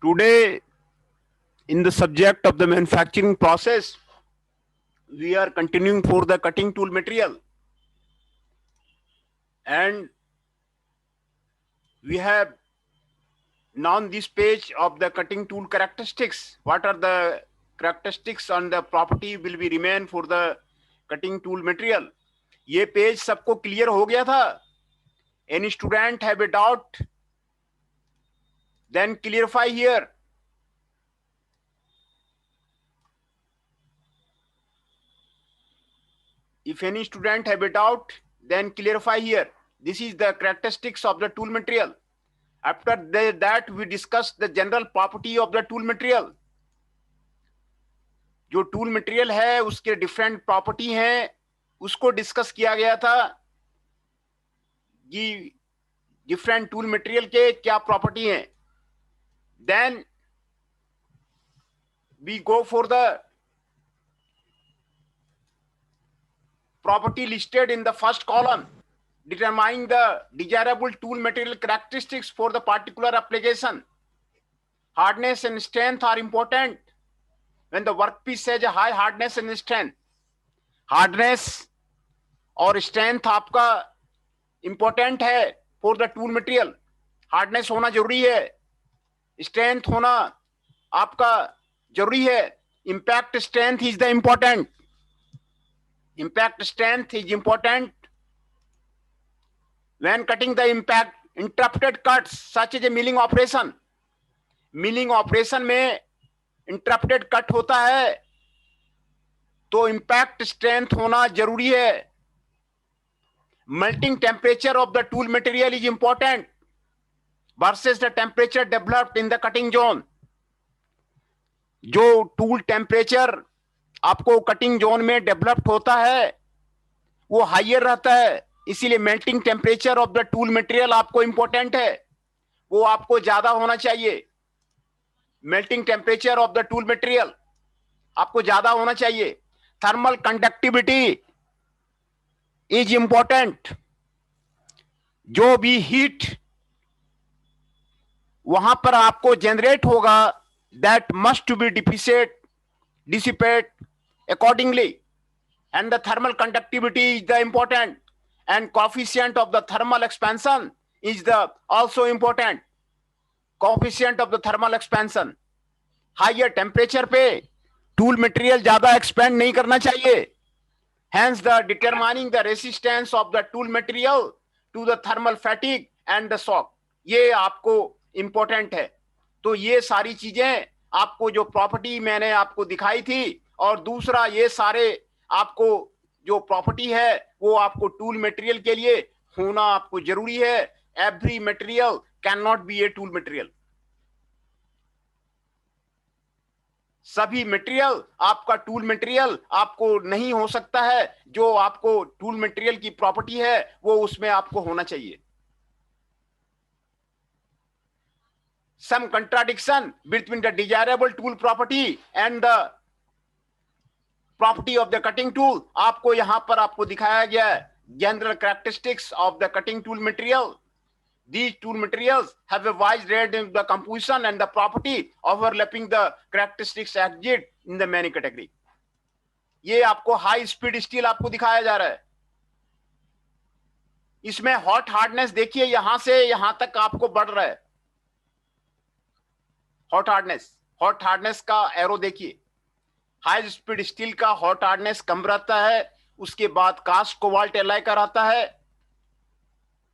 Today, in the subject of the manufacturing process, we are continuing for the cutting tool material, and we have now on this page of the cutting tool characteristics. What are the characteristics and the property will be remain for the cutting tool material? ये page सबको clear हो गया था? Any student have a doubt? Then clarify here. If any student have a doubt, then clarify here. This is the characteristics of the tool material. After that, we discuss the general property of the tool material. जो tool material है उसके different property हैं, उसको discuss किया गया था कि different tool material के क्या प्रॉपर्टी हैं. Then we go for the property listed in the first column, determining the desirable tool material characteristics for the particular application. Hardness and strength are important. When the workpiece has a high hardness and strength, hardness और strength आपका important है for the tool material. Hardness होना जरूरी है, strength होना आपका जरूरी है. Impact strength is the important. Impact strength is important when cutting the impact. Interrupted cuts such as a milling operation. Milling operation में interrupted cut होता है तो impact strength होना जरूरी है. Melting temperature of the tool material is important versus the temperature developed in the cutting zone. जो tool temperature आपको cutting zone में डेवलप्ड होता है वो हायर रहता है, इसीलिए melting temperature of the tool material आपको इंपॉर्टेंट है, वो आपको ज्यादा होना चाहिए. Melting temperature of the tool material आपको ज्यादा होना चाहिए. Thermal conductivity is important. जो भी हीट वहां पर आपको जनरेट होगा that must be dissipate accordingly, and the thermal conductivity is the important, and coefficient of the thermal expansion is the also important. Coefficient of the thermal expansion, higher temperature पे tool material ज्यादा expand नहीं करना चाहिए. Hence the determining the resistance of the tool material to the thermal fatigue and the shock, ये आपको important है. तो ये सारी चीजें आपको जो प्रॉपर्टी मैंने आपको दिखाई थी, और दूसरा ये सारे आपको जो प्रॉपर्टी है वो आपको टूल मटेरियल के लिए होना आपको जरूरी है. Every material can not be a tool material. सभी मटेरियल आपका टूल मटेरियल आपको नहीं हो सकता है. जो आपको टूल मटेरियल की प्रॉपर्टी है वो उसमें आपको होना चाहिए. Some contradiction between the desirable tool property and the property of the cutting tool आपको यहां पर आपको दिखाया गया है. General characteristics of the cutting tool material. These tool materials have a wide range in the composition and the property overlapping the characteristics exist in the many category. ये आपको high speed steel आपको दिखाया जा रहा है. इसमें hot hardness देखिए यहां से यहां तक आपको बढ़ रहा है. हॉट हार्डनेस का एरो देखिए. हाई स्पीड स्टील का हॉट हार्डनेस कम रहता है, उसके बाद कास्ट कोबाल्ट एलॉय का रहता है,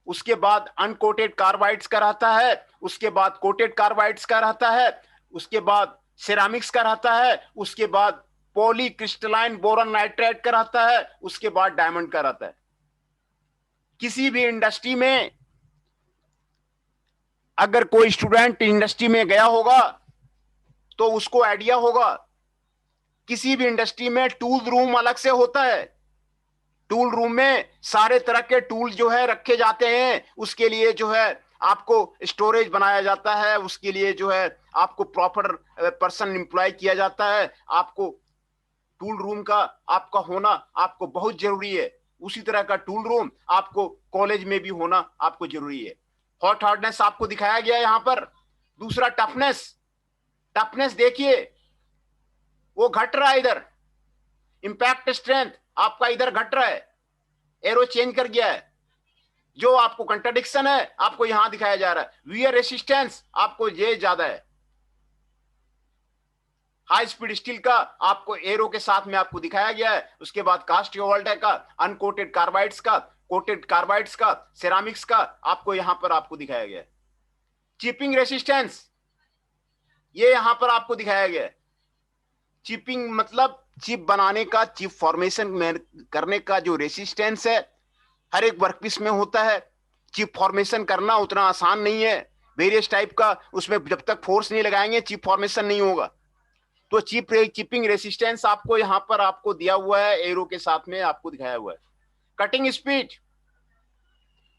उसके बाद अनकोटेड कार्बाइड्स का रहता है, उसके बाद कोटेड कार्बाइड्स का रहता है, उसके बाद सिरामिक्स का रहता है, उसके बाद पॉली क्रिस्टलाइन बोरॉन नाइट्राइड का रहता है, उसके बाद डायमंड का रहता है. किसी भी इंडस्ट्री में अगर कोई स्टूडेंट इंडस्ट्री में गया होगा तो उसको आइडिया होगा. किसी भी इंडस्ट्री में टूल रूम अलग से होता है. टूल रूम में सारे तरह के टूल जो है रखे जाते हैं. उसके लिए जो है आपको स्टोरेज बनाया जाता है, उसके लिए जो है आपको प्रॉपर पर्सन एम्प्लॉय किया जाता है. आपको टूल रूम का आपका होना आपको बहुत जरूरी है. उसी तरह का टूल रूम आपको कॉलेज में भी होना आपको जरूरी है. हॉट हार्डनेस आपको दिखाया गया यहां पर. दूसरा टफनेस, टफनेस देखिए वो घट रहा है, इधर इंपैक्ट स्ट्रेंथ आपका इधर घट रहा है, एरो चेंज कर गया है। जो आपको कंट्राडिक्शन है आपको यहां दिखाया जा रहा है। वियर रेसिस्टेंस आपको ये ज्यादा है, हाई स्पीड स्टील का आपको एरो के साथ में आपको दिखाया गया है। उसके बाद कास्ट कोबाल्ट का, अनकोटेड कार्बाइड्स का, कोटेड कार्बाइड्स का, सेरामिक्स का आपको यहां पर आपको दिखाया गया है। चिपिंग रेसिस्टेंस ये यहां पर आपको दिखाया गया है। चिपिंग मतलब चिप बनाने का, चिप फॉर्मेशन में करने का जो रेसिस्टेंस है हर एक वर्कपीस में होता है। चिप फॉर्मेशन करना उतना आसान नहीं है, वेरियस टाइप का, उसमें जब तक फोर्स नहीं लगाएंगे चिप फॉर्मेशन नहीं होगा। तो चिपिंग रेसिस्टेंस आपको यहां पर आपको दिया हुआ है, एरो के साथ में आपको दिखाया हुआ है। Cutting speed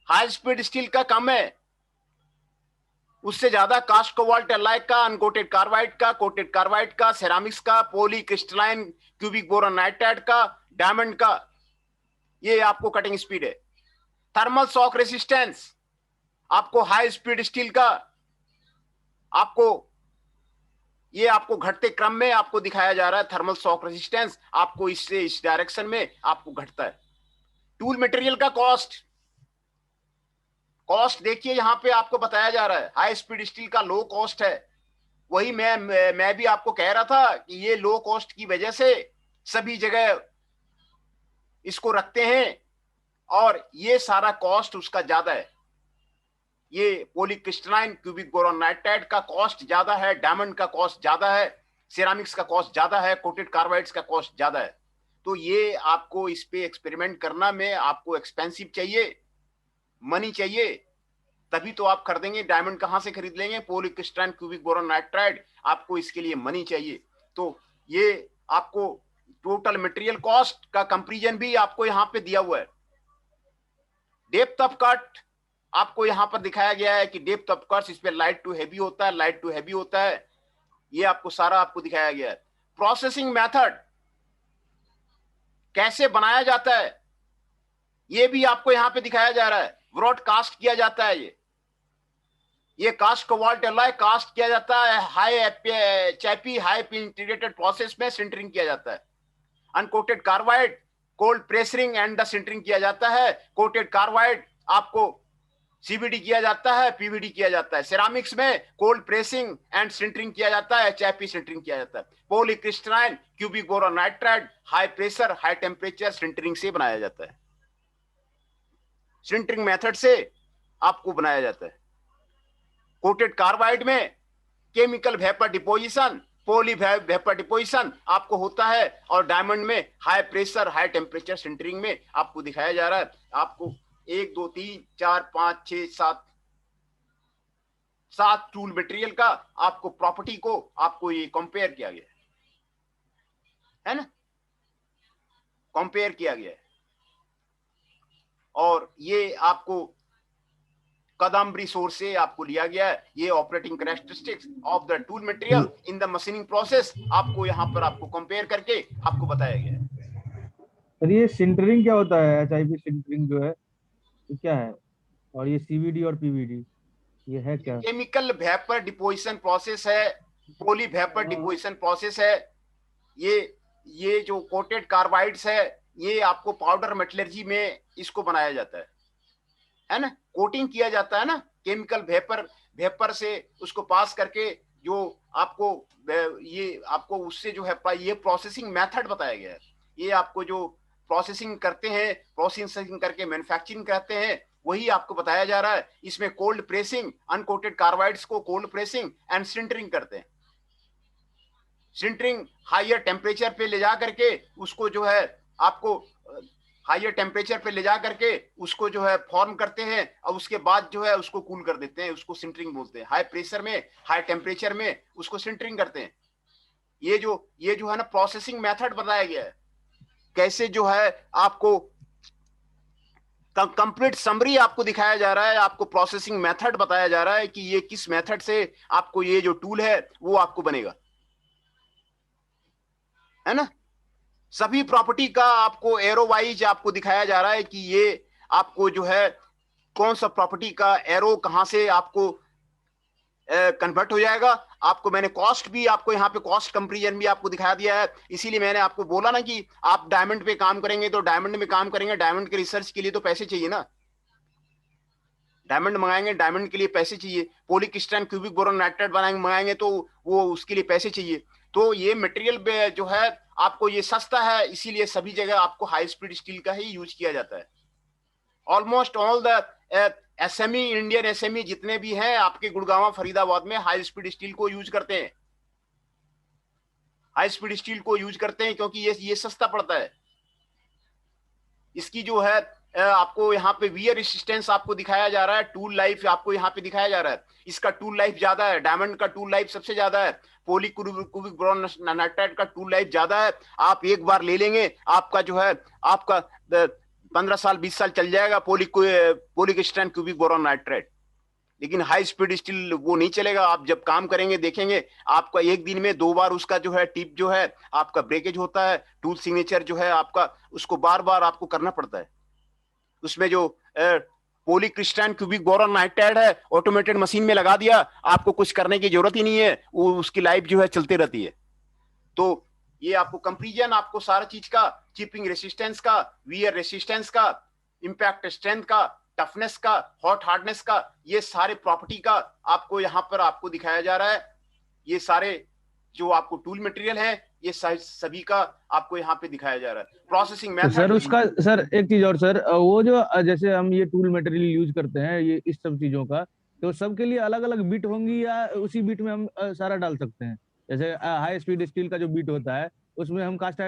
high speed steel का कम है, उससे ज्यादा कास्ट कोबाल्ट एलाय का, अनकोटेड कार्बाइड का, कोटेड कार्बाइड का, सेरामिक्स का, poly crystalline cubic boron nitride का, डायमंड का, ये आपको कटिंग स्पीड है। थर्मल शॉक रेसिस्टेंस आपको हाई स्पीड स्टील का आपको ये आपको घटते क्रम में आपको दिखाया जा रहा है। थर्मल शॉक रेसिस्टेंस आपको इससे इस डायरेक्शन में आपको घटता है। टूल मटेरियल का कॉस्ट देखिए यहां पे आपको बताया जा रहा है, हाई स्पीड स्टील का लो कॉस्ट है। वही मैं भी आपको कह रहा था कि ये लो कॉस्ट की वजह से सभी जगह इसको रखते हैं और ये सारा कॉस्ट उसका ज्यादा है। ये पॉलीक्रिस्टलाइन क्यूबिक बोरॉन नाइट्राइड का कॉस्ट ज्यादा है, डायमंड का कॉस्ट ज्यादा है, सिरामिक्स का कॉस्ट ज्यादा है, कोटेड कार्बाइड्स का कॉस्ट ज्यादा है। तो ये आपको इस पे एक्सपेरिमेंट करना में आपको एक्सपेंसिव चाहिए, मनी चाहिए, तभी तो आप खरीदेंगे। डायमंड कहां से खरीद लेंगे? पॉलीक्रिस्टलाइन क्यूबिक बोरॉन नाइट्राइड, आपको इसके लिए मनी चाहिए। तो ये आपको टोटल मटेरियल कॉस्ट का कंपैरिजन भी आपको यहां पे दिया हुआ है। डेप्थ ऑफ कट आपको यहां पर दिखाया गया है कि डेप्थ ऑफ कट इस पे लाइट टू हैवी होता है, लाइट टू हैवी होता है, ये आपको सारा आपको दिखाया गया है। प्रोसेसिंग मेथड कैसे बनाया जाता है ये भी आपको यहां पे दिखाया जा रहा है। ब्रॉडकास्ट किया जाता है, ये कास्ट कोबाल्ट एलॉय कास्ट किया जाता है, हाई चैपी हाई इंटीग्रेटेड प्रोसेस में सिंटरिंग किया जाता है। Uncoated carbide cold pressing and the sintering किया जाता है। कोटेड कार्बाइड आपको सीवीडी किया जाता है, पीवीडी किया जाता है। सेरामिक्स में कोल्ड प्रेसिंग एंड सिंटरिंग किया जाता है, चैपी सिंटरिंग किया जाता है। Polycrystalline cubic boron nitride high pressure high temperature sintering से बनाया जाता है, सिंटरिंग मेथड से आपको बनाया जाता है। कोटेड कार्बाइड में chemical vapour deposition, poly vapour deposition आपको होता है, और डायमंड में high pressure high temperature sintering में आपको दिखाया जा रहा है। आपको 1 2 3 4 5 6 7 टूल मटेरियल का आपको प्रॉपर्टी को आपको ये कंपेयर किया गया है ना, कंपेयर किया गया है। और ये आपको कदम्बरी सोर्स से आपको लिया गया है। ये operating characteristics of the tool material in the machining process आपको यहाँ पर आपको कंपेयर करके आपको बताया गया है। सर ये सिंटरिंग क्या होता है? एचआईवी सिंटरिंग जो है ये क्या है? और ये सीवीडी और पीवीडी ये है क्या? केमिकल वेपर डिपोजिशन प्रोसेस है, पॉली वेपर डिपोजिशन प्रोसेस है। ये जो कोटेड कार्बाइड्स है ये आपको पाउडर मेटलर्जी में इसको बनाया जाता है ना, कोटिंग किया जाता है ना, केमिकल वेपर से उसको पास करके जो आपको ये आपको उससे जो है ये प्रोसेसिंग मेथड बताया गया है। ये आपको जो प्रोसेसिंग करते हैं, प्रोसेसिंग करके मैन्युफैक्चरिंग करते हैं, वही आपको बताया जा रहा है। इसमें कोल्ड प्रेसिंग, अनकोटेड कार्बाइड्स को कोल्ड प्रेसिंग एंड सिंटरिंग करते हैं। सिंटरिंग हायर टेम्परेचर पे ले जा करके उसको जो है आपको हायर टेम्परेचर पे ले जा करके उसको जो है फॉर्म करते हैं, और उसके बाद जो है उसको कूल कर देते हैं, उसको सिंटरिंग बोलते हैं। हाई प्रेशर में हाई टेम्परेचर में उसको सिंटरिंग करते हैं। ये जो है ना प्रोसेसिंग मेथड बताया गया है, कैसे जो है आपको कंप्लीट समरी आपको दिखाया जा रहा है, आपको प्रोसेसिंग मेथड बताया जा रहा है कि ये किस मेथड से आपको ये जो टूल है वो आपको बनेगा, है ना। सभी प्रॉपर्टी का आपको एरो वाइज आपको दिखाया जा रहा है कि ये आपको जो है कौन सा प्रॉपर्टी का एरो कहां से आपको कन्वर्ट हो जाएगा। आपको मैंने कॉस्ट भी, आपको यहाँ पे कॉस्ट कंपेरिजन भी आपको दिखा दिया है। इसीलिए मैंने आपको बोला ना कि आप डायमंड पे काम करेंगे तो डायमंड में काम करेंगे, डायमंड के रिसर्च के लिए तो पैसे चाहिए ना, डायमंड मंगाएंगे, डायमंड के लिए पैसे चाहिए, पॉलीक्रिस्टलाइन क्यूबिक बोरॉन नाइट्राइड बनाएंगे मंगाएंगे तो वो उसके लिए पैसे चाहिए। तो ये मटेरियल जो है आपको ये सस्ता है, इसीलिए सभी जगह आपको हाई स्पीड स्टील का ही यूज किया जाता है। Almost all the SME, Indian SME जितने भी हैं आपके गुड़गांव फरीदाबाद में हाई स्पीड स्टील को यूज करते हैं, हाई स्पीड स्टील को यूज करते हैं क्योंकि ये सस्ता पड़ता है। इसकी जो है आपको यहाँ पे वियर रेसिस्टेंस आपको दिखाया जा रहा है, टूल लाइफ आपको यहाँ पे दिखाया जा रहा है, इसका टूल लाइफ ज्यादा है, डायमंड का टूल लाइफ सबसे ज्यादा है, पॉलीक्यूबिक बोरॉन नाइट्राइड का टूल लाइफ ज्यादा है। आप एक बार ले लेंगे आपका जो है आपका 15 साल 20 साल चल जाएगा पॉलीक्रिस्टलाइन क्यूबिक बोरॉन नाइट्राइड। लेकिन हाई स्पीड स्टील वो नहीं चलेगा। आप जब काम करेंगे देखेंगे आपका एक दिन में 2 बार उसका जो है टिप जो है आपका ब्रेकेज होता है, टूल सिग्नेचर जो है आपका उसको बार बार आपको करना पड़ता है। उसमें जो पॉलीक्रिस्टलाइन क्यूबिक बोरॉन नाइट्राइड है ऑटोमेटेड मशीन में लगा दिया, आपको कुछ करने की जरूरत ही नहीं है, वो उसकी लाइफ जो है चलती रहती है। तो ये आपको कंपेरिजन आपको सारा चीज का, चिपिंग रेसिस्टेंस का, वियर रेसिस्टेंस का, इंपैक्ट स्ट्रेंथ का, टफनेस का, हॉट हार्डनेस का, ये सारे प्रॉपर्टी का आपको यहाँ पर आपको दिखाया जा रहा है। ये सारे जो आपको टूल मटेरियल है ये सभी का आपको यहाँ पे दिखाया जा रहा है। प्रोसेसिंग तो सर मेथड, उसका, सर एक चीज और सर, वो जो जैसे हम ये टूल मटेरियल यूज करते हैं ये इस सब चीजों का, तो सबके लिए अलग अलग बिट होंगी या उसी बिट में हम सारा डाल सकते हैं? जैसे हाई स्पीड स्टील का जो बिट होता है उसमें हम कास्ट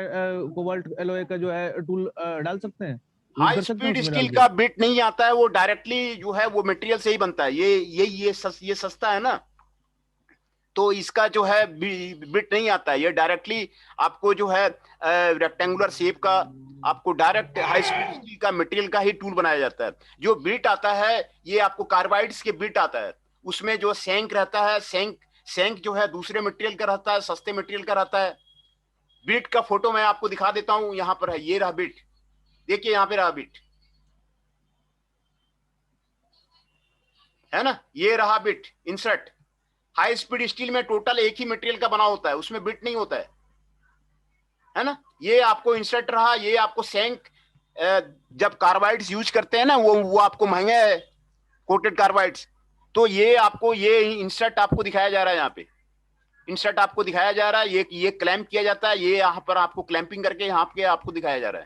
कोबाल्ट एलॉय का जो है टूल डाल सकते हैं, यूज हाई कर सकते हैं स्पीड उसमें डाल स्टील के? का बिट नहीं आता है, वो डायरेक्टली जो है वो मटेरियल से ही बनता है। ये सस्ता है ना, तो इसका जो है बिट नहीं आता है, ये डायरेक्टली आपको जो है रेक्टेंगुलर शेप का आपको डायरेक्ट हाई स्पीड स्टील का मटेरियल का ही टूल बनाया जाता है। जो बिट आता है ये आपको कार्बाइड्स के बिट आता है, उसमें जो सेंक रहता है, सेंक जो है दूसरे मटेरियल का रहता है, सस्ते मटेरियल का रहता है। बिट का फोटो मैं आपको दिखा देता हूं, यहाँ पर है, ये रहा बिट, देखिए यहाँ पे रहा बिट, है ना, ये रहा bit insert. High speed steel में टोटल एक ही मटेरियल का बना होता है, उसमें बिट नहीं होता है ना। ये आपको इंसर्ट रहा, ये आपको सेंक, जब कार्बाइड्स यूज करते हैं ना वो आपको महंगा है, कोटेड कार्बाइड्स। तो ये आपको ये इंसर्ट आपको दिखाया जा रहा है, यहाँ पे इंसर्ट आपको दिखाया जा रहा है, ये क्लैंप किया जाता है, ये यहाँ पर आपको क्लैंपिंग करके यहाँ पे आपको दिखाया जा रहा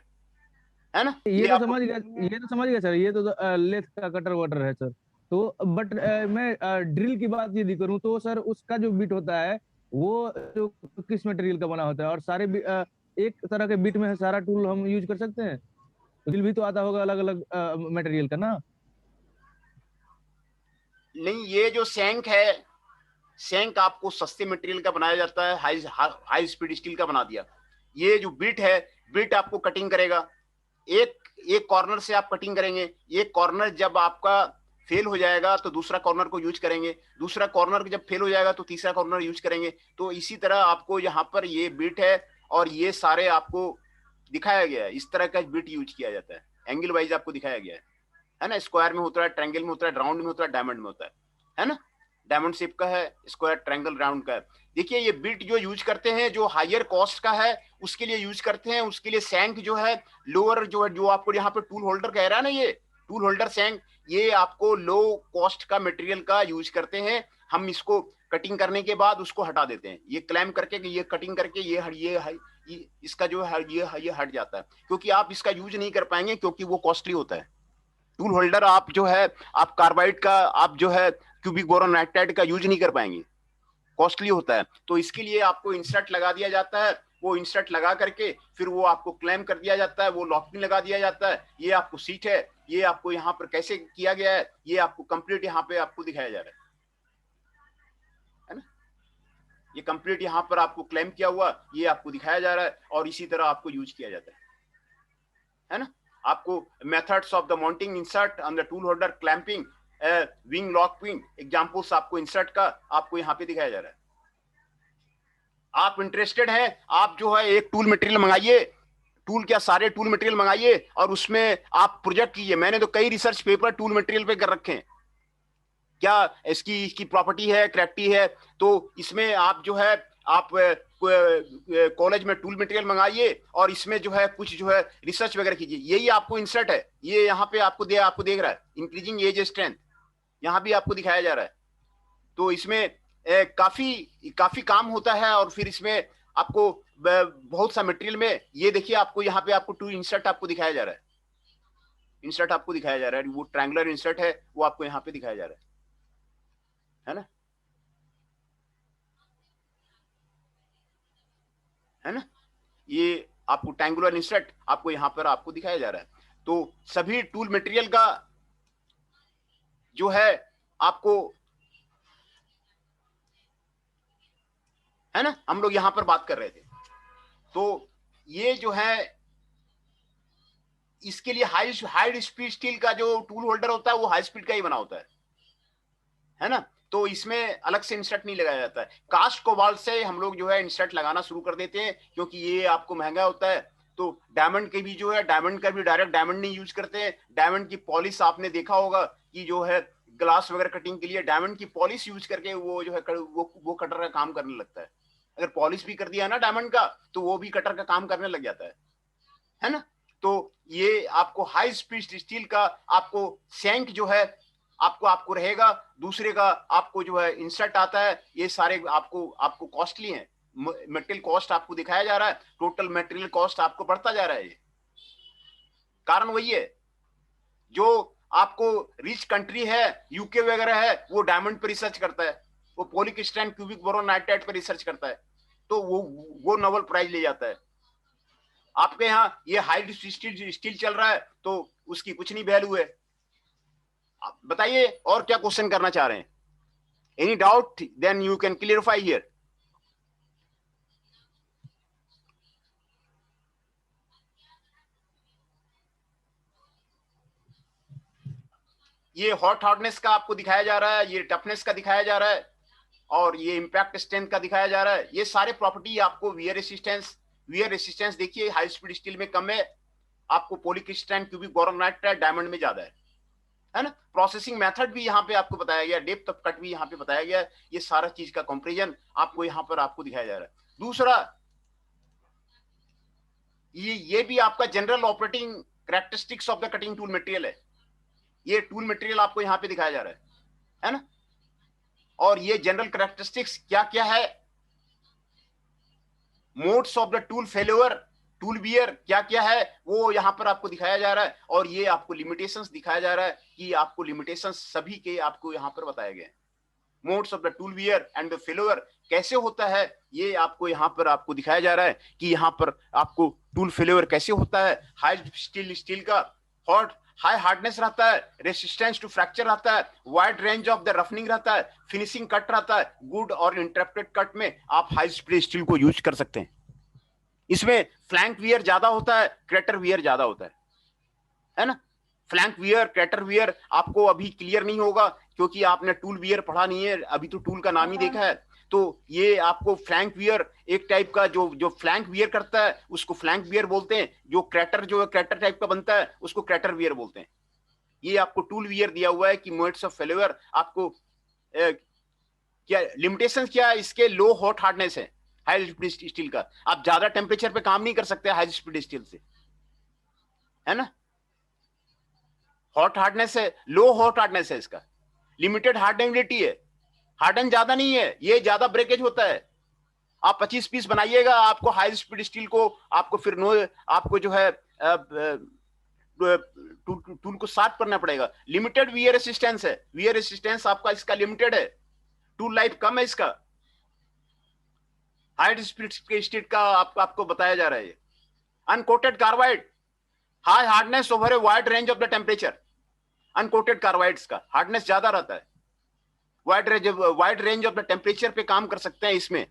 है ना। ये ये तो आपको समझ गया, ये तो समझ गया सर, ये तो लेथ का कटर वटर है सर। तो बट मैं ड्रिल की बात यदि करूं तो सर उसका जो बिट होता है वो जो किस मटेरियल का बना होता है? और सारे एक तरह के बिट में सारा टूल हम यूज कर सकते हैं? ड्रिल भी तो आता होगा अलग अलग मटेरियल का ना? नहीं, ये जो सेंक है, सेंक आपको सस्ते मटेरियल का बनाया जाता है, हाई स्पीड स्टील का बना दिया। ये जो बिट है, बिट आपको कटिंग करेगा, एक एक कॉर्नर से आप कटिंग करेंगे, एक कॉर्नर जब आपका फेल हो जाएगा तो दूसरा कॉर्नर को यूज करेंगे, दूसरा कॉर्नर जब फेल हो जाएगा तो तीसरा कॉर्नर यूज करेंगे। तो इसी तरह आपको यहाँ पर ये बिट है और ये सारे आपको दिखाया गया है, इस तरह का बिट यूज किया जाता है, एंगल वाइज आपको दिखाया गया है ना। स्क्वायर में होता है, ट्रायंगल में होता है, राउंड में होता है, डायमंड में होता है ना। डायमंड शेप का है, स्क्वायर, ट्रायंगल, राउंड का है। देखिए ये बिट जो यूज करते हैं जो हायर कॉस्ट का है उसके लिए यूज करते हैं, उसके लिए सैंक जो है लोअर जो है, जो आपको यहाँ पे टूल होल्डर कह रहा है ना, ये टूल होल्डर सैंक, ये आपको लो कॉस्ट का मटेरियल का यूज करते हैं। हम इसको कटिंग करने के बाद उसको हटा देते हैं, ये क्लैम्प करके, ये कटिंग करके ये इसका जो है ये हट जाता है, क्योंकि आप इसका यूज नहीं कर पाएंगे क्योंकि वो कॉस्टली होता है। टूल होल्डर आप जो है आप कार्बाइड का, आप जो है क्यूबिक बोरॉन नाइट्राइड का यूज नहीं कर पाएंगे, कॉस्टली होता है। तो इसके लिए आपको इंसर्ट लगा दिया जाता है, वो इंसर्ट लगा करके फिर वो आपको क्लैम कर दिया जाता है, वो लॉकिंग लगा दिया जाता है। ये आपको सीट है, ये आपको यहाँ पर कैसे किया गया है ये आपको कंप्लीट यहाँ पे आपको दिखाया जा रहा है ना। ये कंप्लीट यहाँ पर आपको क्लैम किया हुआ ये आपको दिखाया जा रहा है और इसी तरह आपको यूज किया जाता है ना। आपको methods of the mounting insert on the tool holder, clamping, wing lock wing examples आपको इंसर्ट का आपको यहाँ पे दिखाया जा रहा है। आप इंटरेस्टेड हैं, आप जो है एक टूल मटेरियल मंगाइए, टूल क्या सारे टूल मटेरियल मंगाइए और उसमें आप प्रोजेक्ट कीजिए। मैंने तो कई रिसर्च पेपर टूल मटेरियल पे कर रखे हैं, क्या इसकी इसकी प्रॉपर्टी है, क्रैक्टी है। तो इसमें आप जो है आप कॉलेज में टूल मटेरियल मंगाइए और इसमें जो है कुछ जो है रिसर्च वगैरह कीजिए। यही आपको इंसर्ट है, ये यहाँ पे आपको देख रहा है इंक्रीजिंग एज स्ट्रेंथ, यहाँ भी आपको दिखाया जा रहा है। तो इसमें काफी काफी काम होता है। और फिर इसमें आपको बहुत सा मटेरियल में ये देखिए, आपको यहाँ पे आपको टू इंसर्ट आपको दिखाया जा रहा है, इंसर्ट आपको दिखाया जा रहा है, वो ट्रायंगुलर इंसर्ट है वो आपको यहाँ पे दिखाया जा रहा है ना, है ना। ये आपको ट्रायंगुलर इंसर्ट आपको यहाँ पर आपको दिखाया जा रहा है। तो सभी टूल मटेरियल का जो है आपको, है ना, हम लोग यहां पर बात कर रहे थे। तो ये जो है इसके लिए हाई स्पीड स्टील का जो टूल होल्डर होता है वो हाई स्पीड का ही बना होता है ना। तो इसमें अलग से इंसर्ट नहीं लगाया जाता है। कास्ट कोबाल्ट से हम लोग जो है इंसर्ट लगाना शुरू कर देते हैं क्योंकि ये आपको महंगा होता है। तो डायमंड के भी जो है, डायमंड का भी डायरेक्ट डायमंड नहीं यूज करते हैं। डायमंड की पॉलिश आपने देखा होगा कि जो है ग्लास वगैरह कटिंग के लिए डायमंड की पॉलिश यूज करके वो जो है वो कटर का काम करने लगता है। अगर पॉलिश भी कर दिया ना डायमंड का तो वो भी कटर का काम करने लग जाता है ना। तो ये आपको हाई स्पीड स्टील का आपको सैंक जो है आपको आपको रहेगा। दूसरे का आपको जो है इंसर्ट आता है। ये सारे आपको आपको कॉस्टली हैं। मटेरियल कॉस्ट आपको दिखाया जा रहा है, टोटल मटेरियल कॉस्ट आपको बढ़ता जा रहा है। ये कारण वही है, जो आपको रिच कंट्री है यूके वगैरह है वो डायमंड पर रिसर्च करता है, वो पॉलीक्रिस्टलाइन क्यूबिक बोरोन नाइट्राइड पर रिसर्च करता है, तो वो नोबेल प्राइज ले जाता है। आपके यहाँ ये हाई स्टील चल रहा है तो उसकी कुछ नहीं वैल्यू है। बताइए और क्या क्वेश्चन करना चाह रहे हैं? Any doubt then you can clarify here. ये हॉट हार्डनेस का आपको दिखाया जा रहा है, ये टफनेस का दिखाया जा रहा है, और ये इंपैक्ट स्ट्रेंथ का दिखाया जा रहा है। ये सारे प्रॉपर्टी आपको वियर रेसिस्टेंस देखिए हाई स्पीड स्टील में कम है, आपको polycrystalline cubic boron nitride diamond में ज्यादा है ना। प्रोसेसिंग मेथड भी यहाँ पे आपको बताया गया, डेप्थ ऑफ कट भी यहाँ पे बताया गया। ये सारा चीज का कंपैरिजन आपको यहाँ पर आपको दिखाया जा रहा है। दूसरा ये भी आपका general operating characteristics of the cutting tool material है। ये टूल मटेरियल आपको यहाँ पे दिखाया जा रहा है ना। और ये जनरल कैरेक्टरिस्टिक्स क्या क्या है, modes of the tool failure, tool wear क्या क्या है वो यहाँ पर आपको दिखाया जा रहा है। और ये आपको लिमिटेशंस दिखाया जा रहा है कि आपको लिमिटेशंस सभी के आपको यहाँ पर बताए गए। Modes of the tool wear and the failure कैसे होता है ये आपको यहाँ पर आपको दिखाया जा रहा है कि यहाँ पर आपको टूल फेल्योर कैसे होता है। हाई स्टील का हाई हार्डनेस रहता है, रेसिस्टेंस टू फ्रैक्चर रहता है, वाइड रेंज ऑफ द रफनिंग रहता है, फिनिशिंग कट रहता है। गुड और इंटरप्टेड कट में आप हाई स्पीड स्टील को यूज कर सकते हैं। इसमें फ्लैंक वियर ज्यादा होता है, क्रेटर वियर ज्यादा होता है ना। फ्लैंक वियर क्रेटर वियर आपको अभी क्लियर नहीं होगा क्योंकि आपने टूल वियर पढ़ा नहीं है, अभी तो टूल का नाम ही देखा है। तो ये आपको फ्लैंक वियर एक टाइप का जो फ्लैंक वियर करता है उसको फ्लैंक वियर बोलते हैं। जो क्रेटर टाइप का बनता है उसको क्रेटर वियर बोलते हैं। ये आपको टूल वियर दिया हुआ है कि मोड्स ऑफ फेल्योर आपको क्या लिमिटेशन क्या है इसके। लो हॉट हार्डनेस है हाई स्पीड स्टील का, आप ज्यादा टेम्परेचर पे काम नहीं कर सकते हाई स्पीड स्टील से, है ना। हॉट हार्डनेस है, लो हॉट हार्डनेस है इसका, लिमिटेड हार्डनेबिलिटी है, हार्डन ज्यादा नहीं है, ये ज्यादा ब्रेकेज होता है। आप 25 पीस बनाइएगा आपको हाई स्पीड स्टील को आपको फिर आपको जो है टूल को साफ करना पड़ेगा। लिमिटेड वियर रेसिस्टेंस है, वियर रेसिस्टेंस आपका इसका लिमिटेड है, टूल लाइफ कम है इसका। हाई स्पीड स्टील का आपको बताया जा रहा है। Uncoated carbide high hardness over a wide range of the temperature. Uncoated carbides का हार्डनेस ज्यादा रहता है, wide range of the temperature पे काम कर सकते हैं। इसमें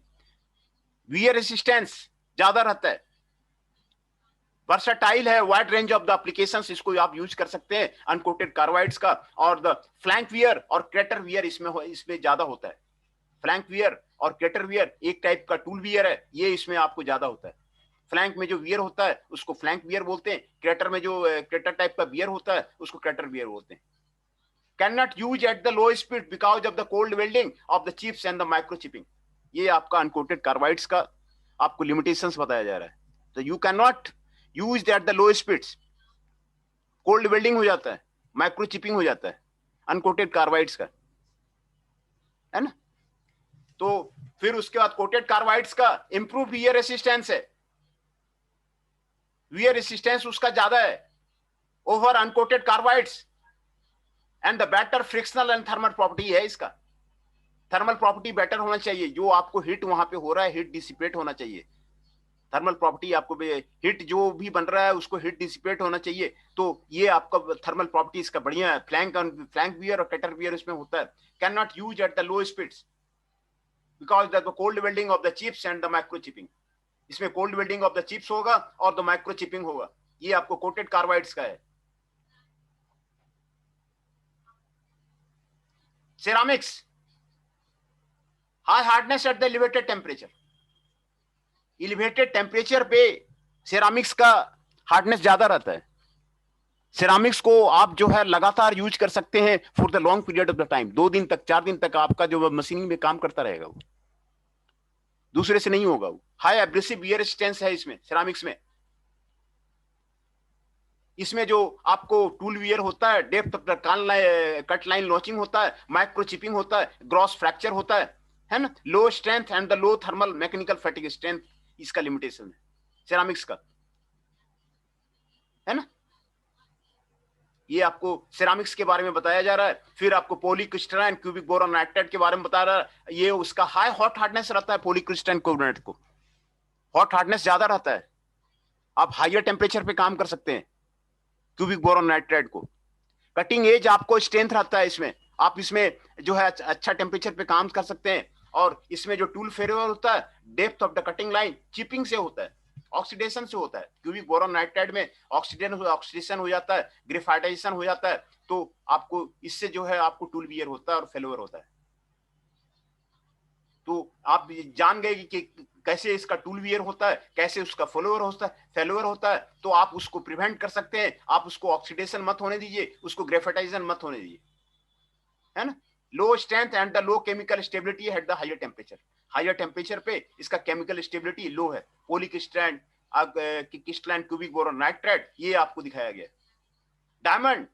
वियर रेसिस्टेंस ज्यादा रहता है, वर्सटाइल है, wide range of the applications इसको आप यूज कर सकते हैं अनकोटेड कार्बाइड्स का। और द फ्लैंक वियर और क्रेटर वियर इसमें ज्यादा होता है। फ्लैंक वियर और क्रेटर वियर एक टाइप का टूल वियर है, ये इसमें आपको ज्यादा होता है। फ्लैंक में जो वियर होता है उसको फ्लैंक वियर बोलते हैं, क्रेटर में जो क्रेटर टाइप का वियर होता है उसको क्रेटर वियर बोलते हैं। Can not use at the low speed because of the cold welding of the chips and the microchipping. ये आपका अनकोटेड कार्बाइड्स का आपको लिमिटेशंस बताया जा रहा है। तो you can not use at the low speeds, cold welding हो जाता है, माइक्रोचिपिंग हो जाता है अनकोटेड कार्बाइड्स का, है ना। तो फिर उसके बाद कोटेड कार्बाइड्स का इंप्रूव वियर रेसिस्टेंस है, वियर रेसिस्टेंस उसका ज्यादा है over uncoated carbides, and the better frictional and thermal property है इसका। थर्मल प्रॉपर्टी बेटर होना चाहिए, जो आपको हिट वहां पे हो रहा है हिट डिसिपेट होना चाहिए। थर्मल प्रॉपर्टी आपको हिट जो भी बन रहा है उसको हिट डिसिपेट होना चाहिए। तो ये आपका थर्मल प्रॉपर्टी इसका बढ़िया है। फ्लैंक वियर और कटर वियर इसमें होता है। Can not use at the low speeds because the cold welding of the chips and the micro chipping. इसमें cold welding of the chips होगा और द माइक्रो चिपिंग होगा। ये आपको कोटेड कार्बाइड्स का है। Ceramics, high hardness at the elevated temperature. Elevated temperature पे ceramics का हार्डनेस ज्यादा रहता है। सेरामिक्स को आप जो है लगातार यूज कर सकते हैं for the long period of the time. 2 दिन तक 4 दिन तक आपका जो मशीनिंग में काम करता रहेगा, वो दूसरे से नहीं होगा। वो हाई एब्रेसिव वियर रेजिस्टेंस है इसमें सेरामिक्स में। इसमें जो आपको टूल वियर होता है, depth of the cut line launching होता है, माइक्रो चिपिंग होता है, ग्रॉस फ्रैक्चर होता है ना। Low strength and the low thermal mechanical fatigue strength इसका लिमिटेशन है सेरामिक्स का, है ना। ये आपको सेरामिक्स के बारे में बताया जा रहा है। फिर आपको पॉलीक्रिस्टलाइन क्यूबिक बोरॉन नाइट्राइड के बारे में बता रहा है। ये उसका हाई हॉट हार्डनेस रहता है। पॉलीक्रिस्टलाइन कार्बोनेट को हॉट हार्डनेस ज्यादा रहता है। आप हाईयर टेम्परेचर पे काम कर सकते हैं क्यूबिक बोरॉन नाइट्राइड को। कटिंग एज आपको स्ट्रेंथ रहता है इसमें। आप इसमें जो है अच्छा टेम्परेचर पे काम कर सकते हैं। और इसमें जो टूल फेल्योर होता है, depth of the cutting line chipping से होता है, ऑक्सीडेशन से होता है। क्यूबिक बोरॉन नाइट्राइड में ऑक्सीडेशन हो जाता है, ग्रेफाइटाइजेशन हो जाता है। तो आपको इससे जो है आपको टूल वियर होता है और फेल्योर होता है। तो आप जान गए कि कैसे इसका टूल वियर होता है, कैसे उसका फेल्योर होता है। तो आप उसको प्रिवेंट कर सकते हैं। आप उसको ऑक्सीडेशन मत होने दीजिए, उसको ग्रेफाइटाइजेशन मत होने दीजिए, है ना। Low strength and the low chemical stability at the higher temperature. Higher temperature पे इसका केमिकल स्टेबिलिटी लो है। Polycrystalline crystalline cubic boron nitride ये आपको दिखाया गया। Diamond,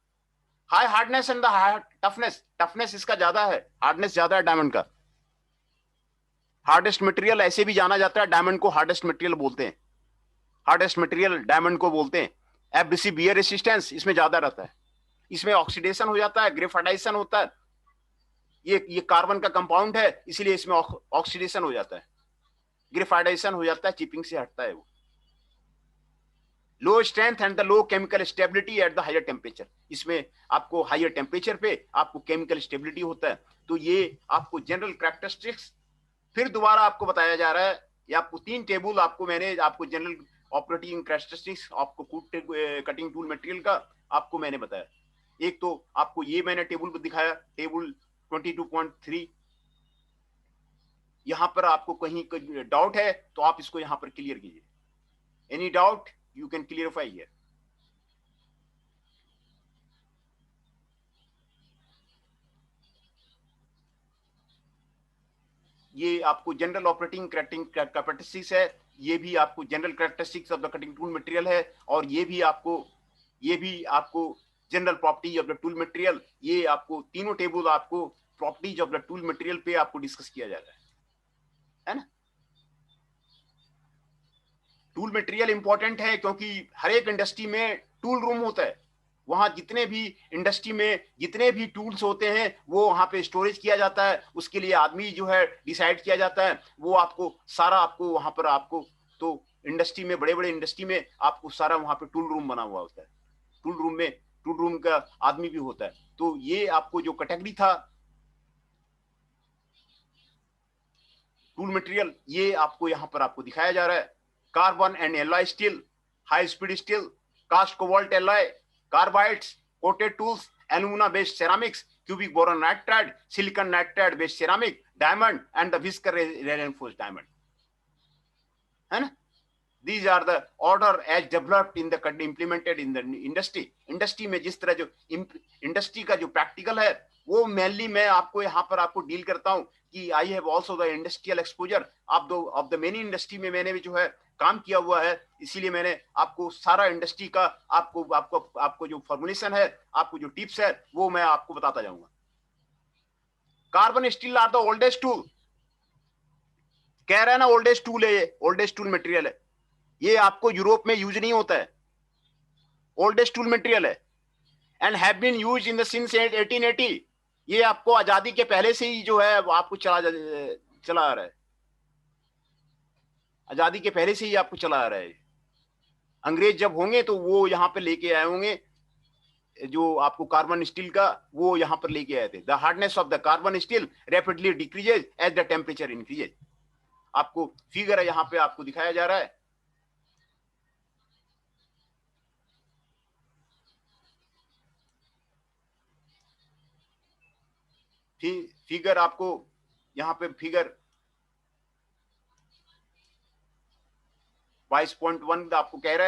high hardness and the high toughness. Toughness इसका ज्यादा है, हार्डनेस ज्यादा है डायमंड का। हार्डेस्ट मटेरियल ऐसे भी जाना जाता है, डायमंड को हार्डेस्ट मटेरियल बोलते हैं। हार्डेस्ट मटेरियल डायमंड को बोलते हैं। एब्रेसिव वियर रेसिस्टेंस इसमें ज्यादा रहता है। इसमें ऑक्सीडेशन हो जाता है, ग्रेफाइटाइजेशन होता है। ये कार्बन का कंपाउंड है, इसलिए इसमें ऑक्सीडेशन हो जाता है, ग्रेफाइटाइजेशन हो जाता है, चिपिंग से हटता है वो। Low strength and the low chemical stability at the higher temperature. इसमें आपको हायर टेम्परेचर पे आपको केमिकल स्टेबिलिटी होता है। तो ये आपको जनरल कैरेक्टरिस्टिक्स फिर दोबारा आपको बताया जा रहा है। ये आपको 3 टेबल आपको मैंने आपको जनरल ऑपरेटिंग कैरेक्टरिस्टिक्स आपको कटिंग टूल मटेरियल का आपको मैंने बताया। एक तो आपको ये मैंने टेबल दिखाया, टेबल 22.3। यहां पर आपको कहीं डाउट है तो आप इसको यहां पर क्लियर कीजिए। Any doubt you can clarify here. ये आपको जनरल ऑपरेटिंग कैरेक्टरिस्टिक्स है। ये भी आपको general characteristics of the cutting tool material है। और ये भी आपको general property of the tool material. ये आपको तीनों टेबल आपको properties of the tool material पे आपको डिस्कस किया जा रहा है ना। टूल मटेरियल इंपॉर्टेंट है क्योंकि हर एक इंडस्ट्री में टूल रूम होता है। वहां जितने भी इंडस्ट्री में जितने भी टूल्स होते हैं वो वहां पे स्टोरेज किया जाता है। उसके लिए आदमी जो है डिसाइड किया जाता है। वो आपको सारा आपको वहां पर आपको तो इंडस्ट्री में बड़े बड़े इंडस्ट्री में आपको सारा वहां पे टूल रूम बना हुआ होता है। टूल रूम में टूल रूम का आदमी भी होता है। तो ये आपको जो कैटेगरी था टूल मटेरियल, ये आपको यहां पर आपको दिखाया जा रहा है। Carbon and alloy steel, high speed steel, cast cobalt alloy, carbides, coated tools, alumina based ceramics, cubic boron nitride, silicon nitride based ceramic, diamond and the whisker reinforced diamond, है ना। These are the order as developed in the implemented in the industry. Industry में जिस तरह जो industry का जो practical है वो मेनली मैं आपको यहाँ पर आपको डील करता हूँ कि I have also the industrial exposure of the many industry में मैंने भी जो है काम किया हुआ है, इसीलिए मैंने आपको सारा इंडस्ट्री का आपको आपको आपको जो फॉर्मुलेशन है, आपको जो टिप्स है वो मैं आपको बताता जाऊंगा। Carbon steel are the oldest tool, कह रहे हैं ना ओल्डेस्ट टूल है, ये ओल्डेस्ट टूल मटेरियल है, ये आपको यूरोप में यूज नहीं होता है, ओल्डेस्ट टूल मटेरियल है and have been used in the since 1880। ये आपको आजादी के पहले से ही जो है आपको चला आ रहा है, आजादी के पहले से ही आपको चला आ रहा है। अंग्रेज जब होंगे तो वो यहाँ पे लेके आए होंगे जो आपको कार्बन स्टील का, वो यहाँ पर लेके आए थे। The hardness of the carbon steel rapidly decreases as the temperature increases. आपको फिगर है यहाँ पे आपको दिखाया जा रहा है, फिगर आपको यहाँ पे फिगर 22.1 आपको कह रहा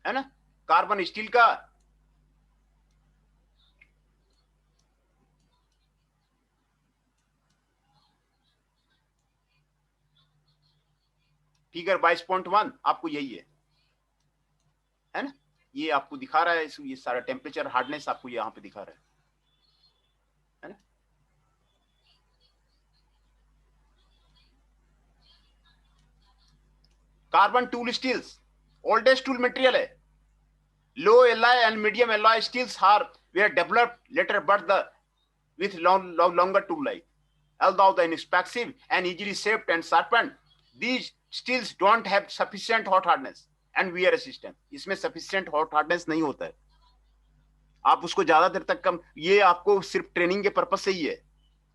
है ना, कार्बन स्टील का। फिगर 22.1 आपको यही है ना, ये आपको दिखा रहा है, ये सारा टेम्परेचर हार्डनेस आपको यहाँ पे दिखा रहा है ना। Carbon tool steels oldest tool material है। Low alloy and medium alloy steels are were developed later but the with longer tool life. Although the inexpensive and easily shaped and sharpened, these steels don't have sufficient hot hardness and wear resistance. इसमें sufficient hot hardness नहीं होता है, आप उसको ज्यादा देर तक कम, ये आपको सिर्फ ट्रेनिंग के पर्पस से ही है।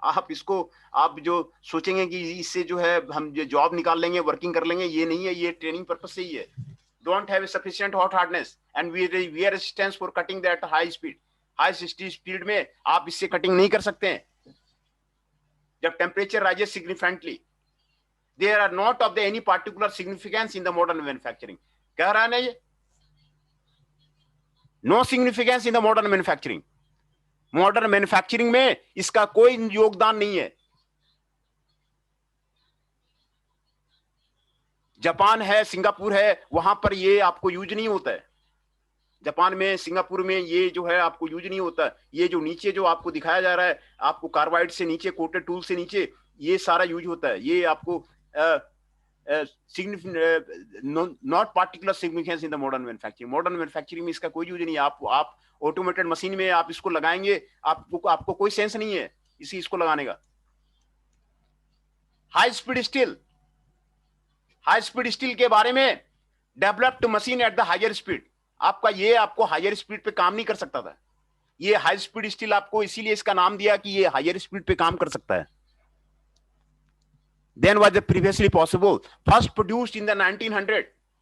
आप इसको आप जो सोचेंगे कि इससे जो है हम जो जॉब निकाल लेंगे, वर्किंग कर लेंगे, ये नहीं है, ये ट्रेनिंग पर्पस से ही है। Don't have sufficient hot hardness and wear resistance for cutting that high speed. High speed में आप इससे कटिंग नहीं कर सकते हैं जब temperature rises significantly. There are not of the any particular significance in the modern manufacturing, कह रहा है ना ये, no significance in the modern manufacturing. Modern manufacturing में इसका कोई योगदान नहीं है। जापान है, सिंगापुर है, वहां पर ये आपको यूज नहीं होता है। जापान में, सिंगापुर में ये जो है आपको यूज नहीं होता। ये जो नीचे जो आपको दिखाया जा रहा है, आपको कार्बाइड से नीचे, कोटेड टूल से नीचे, ये सारा यूज होता है। ये आपको not particular significance in the modern manufacturing. Modern manufacturing में इसका कोई यूज नहीं है। आप ऑटोमेटेड मशीन में आप इसको लगाएंगे, आपको कोई सेंस नहीं है इसको लगाने का। High speed steel, high speed steel के बारे में, developed machine at the higher speed. आपका ये आपको हायर स्पीड पे काम नहीं कर सकता था। ये हाई स्पीड स्टील आपको इसीलिए इसका नाम दिया कि ये हायर स्पीड पे काम कर सकता है। Then was previously possible, first produced in the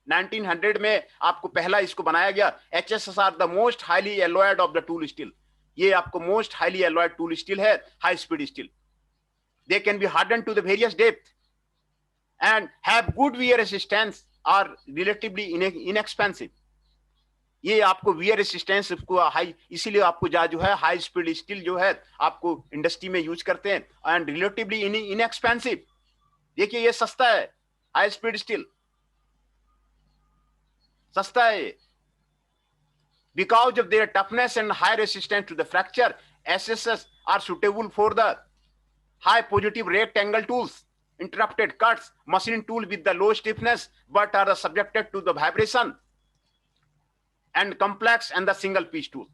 1900 में आपको पहला इसको बनाया गया। HSR the most highly alloyed of the tool steel. ये आपको most highly alloyed tool steel है, high speed steel. They can be harden to the various depth and have good wear resistance, are relatively inexpensive. ये आपको wear resistance को high, इसीलिए आपको जो है हाई स्पीड स्टील जो है आपको इंडस्ट्री में यूज करते हैं एंड रिलेटिवली इनएक्सपेंसिव। देखिए ये सस्ता है, हाई स्पीड स्टील सस्ता है because of their toughness and high resistance to the fracture. SSS are suitable for the high positive rectangle tools, interrupted cuts, machine tool with the low stiffness but are subjected to the vibration and complex and the single piece tool.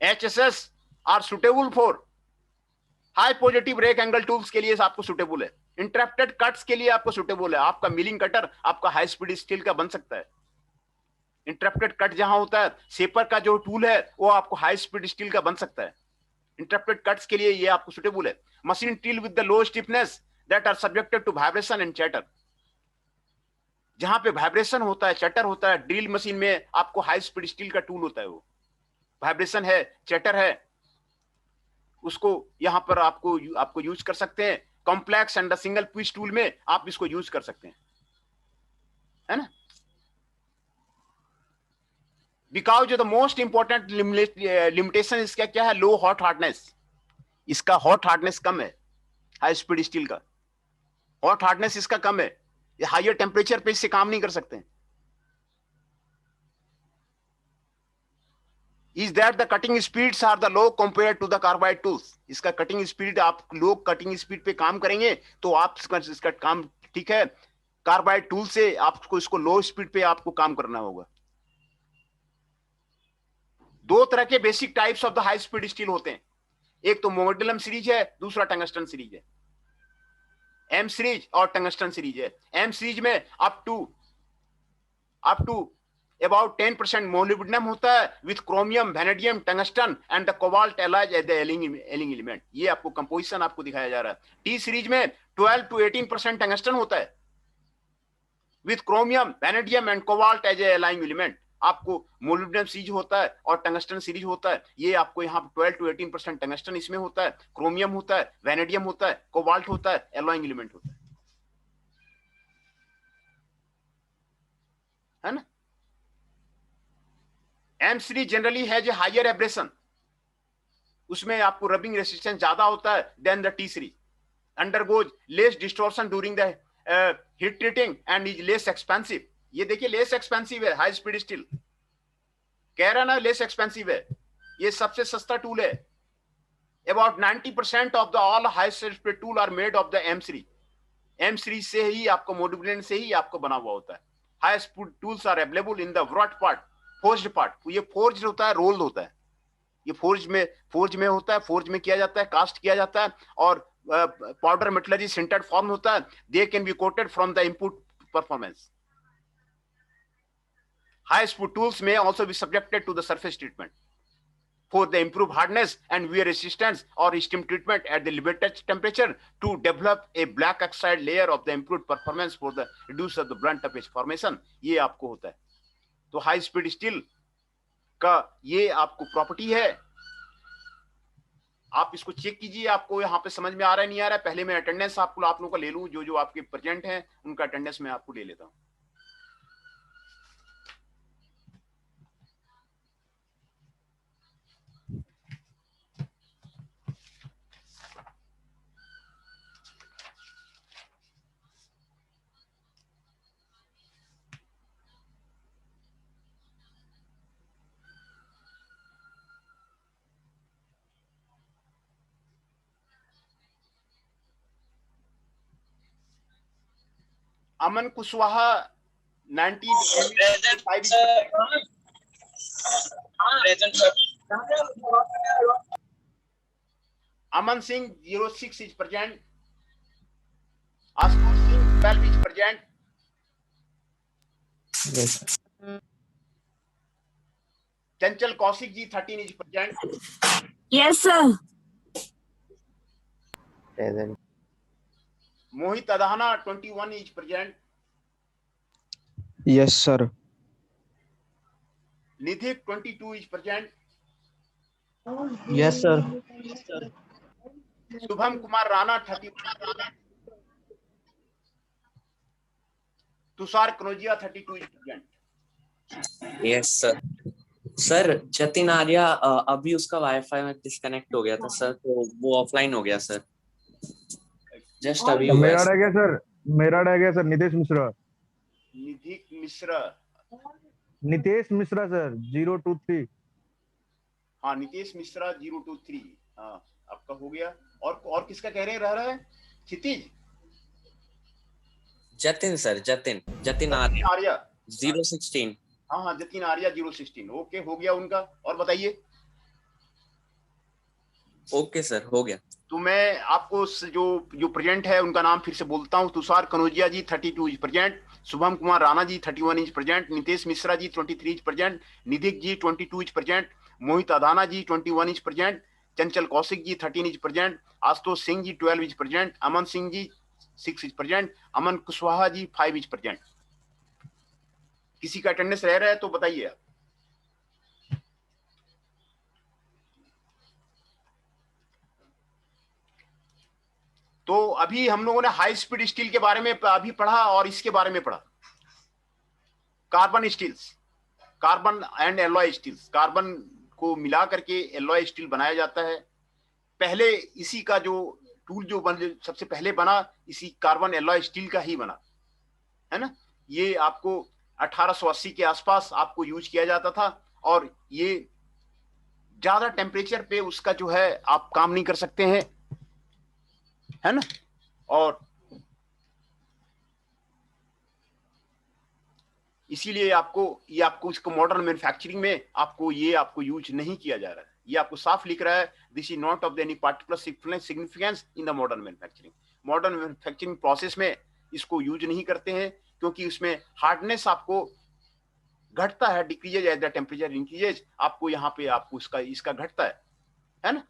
HSS are suitable for high positive rake angle tools के लिए आपको suitable है, interrupted cuts के लिए आपको suitable है। आपका milling cutter आपका हाई स्पीड स्टील का बन सकता है। इंटरप्टेड कट जहां होता है, सेपर का जो टूल है वो आपको हाई स्पीड स्टील का बन सकता है। इंटरप्टेड कट्स के लिए ये आपको सुटेबल है। Machine tool with the low stiffness that are subjected to vibration and chatter. जहां पे वाइब्रेशन होता है, चैटर होता है, ड्रिल मशीन में आपको हाई स्पीड स्टील का टूल होता है, वो वाइब्रेशन है, चैटर है, उसको यहां पर आपको यूज कर सकते हैं। Complex and the single piece tool में आप इसको यूज कर सकते हैं। है ना। Because the most important limitation इसका क्या है, लो हॉट हार्डनेस। इसका हॉट हार्डनेस कम है हाई स्पीड स्टील का, हॉट हार्डनेस इसका कम है, ये हायर टेम्परेचर पे इससे काम नहीं कर सकते। Is that the cutting speeds are the low compare to the carbide tools. इसका कटिंग स्पीड, आप लोग कटिंग स्पीड पे काम करेंगे तो आप इसका काम ठीक है, कार्बाइड टूल से आपको इसको लो स्पीड पे आपको काम करना होगा। दो तरह के basic types of the high speed steel होते हैं, एक तो मोलिब्डेनम सीरीज है, दूसरा टंगस्टन सीरीज है। एम सीरीज और टंगस्टन सीरीज है। एम सीरीज में अप टू about 10% molybdenum होता है with chromium, vanadium, tungsten and the cobalt alloys as the allying element। ये आपको कंपोजिशन आपको दिखाया जा रहा है। टी सीरीज में 12 to 18% टंगस्टन होता है with chromium, vanadium and cobalt as a allying element। आपको मोलिब्डेनम सीरीज होता है और टंगस्टन सीरीज होता है। ये आपको यहाँ 12 to 18% टंगस्टन इसमें होता है, क्रोमियम होता है, वेनेडियम होता है, कोबाल्ट होता है, एलॉइंग एलिमेंट होता है ना। एम सीरीज जनरली है जो हायर एब्रेशन, उसमें आपको रबिंग रेसिस्टेंस ज्यादा होता है then the T series, undergoes less distortion during the heat treating and is less expensive. ये देखिए लेस एक्सपेंसिव है हाई स्पीड स्टील, कह रहा ना लेस एक्सपेंसिव है, ये सबसे सस्ता टूल है। About 90% of the all high speed tool are made of the M series. M series से ही आपको मोलिब्डेनम से ही आपको बना हुआ होता है। High speed tools are available in the wrought part, forged part. ये फोर्ज होता है, रोल्ड होता है, ये फोर्ज में होता है, फोर्ज में किया जाता है, कास्ट किया जाता है, और पाउडर मेटलर्जी सिंटर्ड फॉर्म होता है। They can be coated from the input performance. High speed tools में also be subjected to the surface treatment for the improved hardness and wear resistance or steam treatment at the limited temperature to develop a black oxide layer of the improved performance for the reduce of the blunt of its formation। ये आपको होता है। तो high speed steel का ये आपको property है। आप इसको चेक कीजिए, आपको यहाँ पे समझ में आ रहा है नहीं आ रहा है। पहले मैं अटेंडेंस आप लोगों का ले लूं, जो आपके प्रेजेंट हैं उनका अटेंडेंस मैं आपको ले लेता हूं। अमन Kushwaha 1985। Aman Singh 06 is present। Ashutosh Singh 12 is present। Chanchal Kaushik ji 13 is present। Yes, sir. Present. Mohit Adana 21 is present। Yes, sir. Nidhik 22 is present। Yes, sir. Shubham Kumar Rana 31। Tushar Kanaujia 32 is present। Yes, sir. Sir Jatin Arya अभी उसका वाईफाई में डिस्कनेक्ट हो गया था सर, तो वो ऑफलाइन हो गया सर, जस्ट अभी हुआ है मेरा सर। रह गया सर, मेरा रह गया सर नितेश मिश्रा। निधिक मिश्रा, नितेश मिश्रा सर 023। हाँ नितेश मिश्रा 023। हाँ आपका हो गया। और किसका कह रह रहा है? क्षितिज जतिन सर, जतिन आर्या 016। हाँ जतिन आर्या 016। ओके हो गया उनका। और बताइए। ओके सर हो गया। तो मैं आपको जो प्रेजेंट है उनका नाम फिर से बोलता हूँ। Tushar Kanaujia ji 32 is present, Shubham Kumar Rana ji 31 is present, Nitesh Mishra ji 23 is present, Nidhik ji 22 is present, Mohit Adana ji 21 is present, Chanchal Kaushik ji 13 is present, Ashutosh Singh ji 12 is present, Aman Singh ji 6 is present, Aman Kushwaha ji 5 is present. किसी का अटेंडेंस रह रहा है तो बताइए आप। तो अभी हम लोगों ने हाई स्पीड स्टील के बारे में अभी पढ़ा और इसके बारे में पढ़ा। Carbon steels, carbon and alloy steels, carbon को मिला करके एलॉय स्टील बनाया जाता है। पहले इसी का जो टूल जो सबसे पहले बना इसी कार्बन एलॉय स्टील का ही बना, है ना। ये आपको 1880 के आसपास आपको यूज किया जाता था, और ये ज्यादा टेम्परेचर पे उसका जो है आप काम नहीं कर सकते हैं, है ना। और इसीलिए आपको इसको मॉडर्न मैन्युफैक्चरिंग में आपको यूज नहीं किया जा रहा है। ये आपको साफ लिख रहा है, this is not of any particular significance in the modern manufacturing. Modern manufacturing process में इसको यूज नहीं करते हैं, क्योंकि उसमें हार्डनेस आपको घटता है, decreases as the temperature increases, आपको यहाँ पे आपको इसका घटता है ना।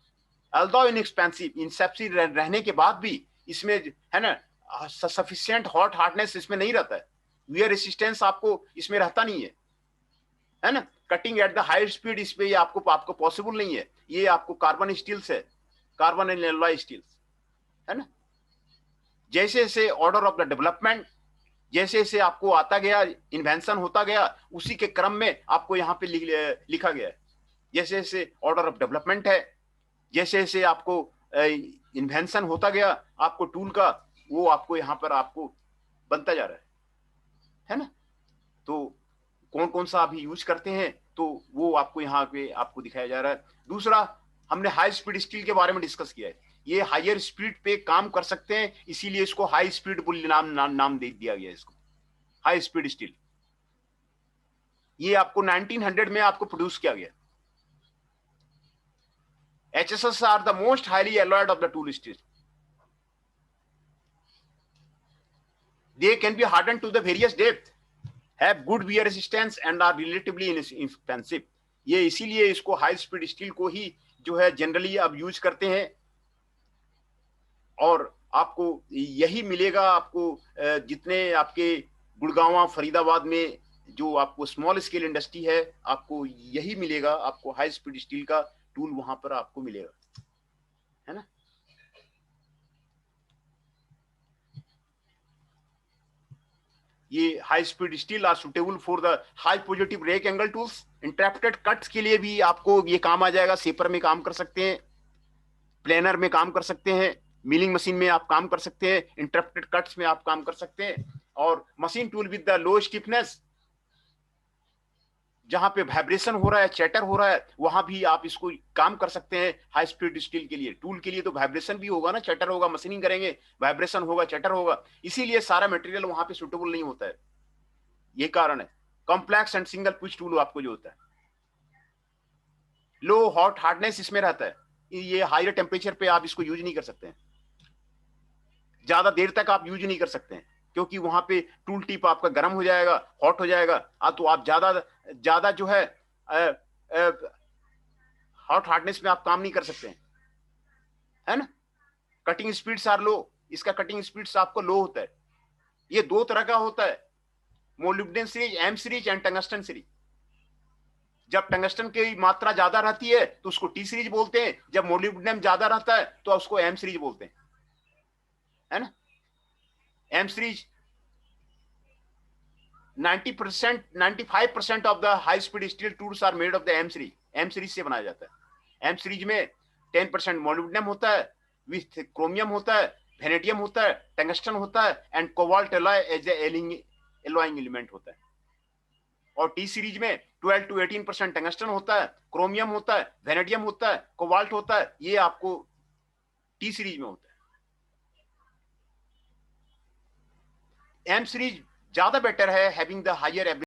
अल्दो इनएक्सपेंसिव रहने के बाद भी इसमें, है ना, सफिशिएंट हॉट हार्डनेस इसमें नहीं रहता है, वियर रेसिस्टेंस आपको इसमें रहता नहीं है ना। Cutting at the high speed इस पे आपको पॉसिबल नहीं है। ये आपको कार्बन स्टील्स है, कार्बन एंड एलॉय स्टील्स, है ना। जैसे जैसे ऑर्डर ऑफ द डेवलपमेंट, जैसे जैसे आपको आता गया, इन्वेंशन होता गया, उसी के क्रम में आपको यहाँ पे लिखा गया है। जैसे जैसे ऑर्डर ऑफ डेवलपमेंट है, जैसे जैसे आपको इन्वेंशन होता गया आपको टूल का, वो आपको यहाँ पर आपको बनता जा रहा है ना। तो कौन कौन सा अभी यूज करते हैं, तो वो आपको यहाँ पे आपको दिखाया जा रहा है। दूसरा, हमने हाई स्पीड स्टील के बारे में डिस्कस किया है। ये हायर स्पीड पे काम कर सकते हैं, इसीलिए इसको हाई स्पीड बुल नाम दे दिया गया इसको, हाई स्पीड स्टील। ये आपको 1900 में आपको प्रोड्यूस किया गया। HSS are the most highly alloyed of the tool steel. They can be hardened to the various depth, have good wear resistance and are relatively inexpensive. ये इसीलिए इसको हाई स्पीड स्टील को ही जो है जनरली अब use करते हैं, और आपको यही मिलेगा। आपको जितने आपके गुड़गांव फरीदाबाद में जो आपको स्मॉल स्केल इंडस्ट्री है, आपको यही मिलेगा, आपको हाई स्पीड स्टील का टूल वहां पर आपको मिलेगा, है ना। ये high speed steel are suitable for the high positive rake angle tools. Interrupted cuts के लिए भी आपको ये काम आ जाएगा। सेपर में काम कर सकते हैं, प्लेनर में काम कर सकते हैं, मिलिंग मशीन में आप काम कर सकते हैं, इंटरप्टेड कट्स में आप काम कर सकते हैं। और machine tool with the low stiffness, जहां पे वाइब्रेशन हो रहा है, चैटर हो रहा है, वहां भी आप इसको काम कर सकते हैं। हाई स्पीड स्टील के लिए, टूल के लिए तो वाइब्रेशन भी होगा ना, चैटर होगा, मशीनिंग करेंगे, वाइब्रेशन होगा, चैटर होगा, इसीलिए सारा मटेरियल वहां पे सुटेबल नहीं होता है। ये कारण है। Complex and single pitch tool आपको जो होता है, लो हॉट हार्डनेस इसमें रहता है। ये हायर टेम्परेचर पे आप इसको यूज नहीं कर सकते हैं, ज्यादा देर तक आप यूज नहीं कर सकते हैं, क्योंकि वहां पे टूल टिप आपका गर्म हो जाएगा, हॉट हो जाएगा, तो आप ज्यादा जो है हॉट हार्डनेस में आप काम नहीं कर सकते हैं, है ना। कटिंग स्पीड्स आर लो, इसका कटिंग स्पीड्स आपको लो होता है। ये दो तरह का होता है, molybdenum series, M series and tungsten series. जब टंगस्टन की मात्रा ज्यादा रहती है तो उसको टी सीरीज बोलते हैं, जब मोलिब्डेनम ज्यादा रहता है तो उसको एम सीरीज बोलते हैं, है ना। M series 95% of the high speed steel tools are made of the M series. M series से बनाया जाता है। एम सीरीज में 10% मोलिब्डेनम होता है, विथ क्रोमियम होता है, वेनेडियम होता है, टंगस्टन होता है, and cobalt alloy as alloying element होता है। और टी सीरीज में 12 to 18% टंगस्टन होता है, क्रोमियम होता है, वेनेडियम होता है, कोबाल्ट होता है। ये आपको टी सीरीज में होता है। एम सीरीज ज्यादा बेटर है, हैविंग द हायर